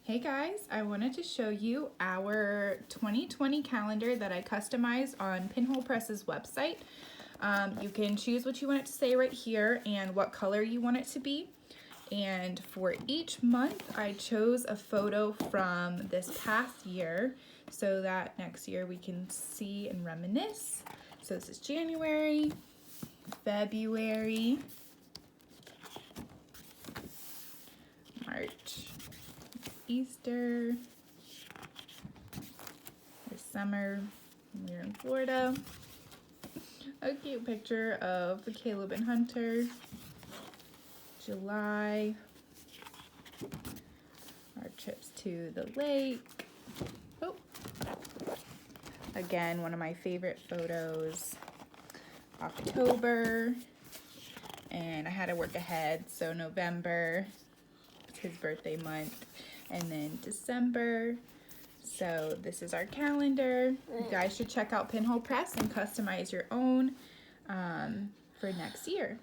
Hey guys, I wanted to show you our 2020 calendar that I customized on Pinhole Press's website. You can choose what you want it to say right here and what color you want it to be. And for each month, I chose a photo from this past year so that next year we can see and reminisce. So this is January, February, March, Easter, this summer, we're in Florida. A cute picture of Caleb and Hunter. July, our trips to the lake. Oh, again, one of my favorite photos. October, and I had to work ahead, so November, it's his birthday month, and then December. So this is our calendar. You guys should check out Pinhole Press and customize your own for next year.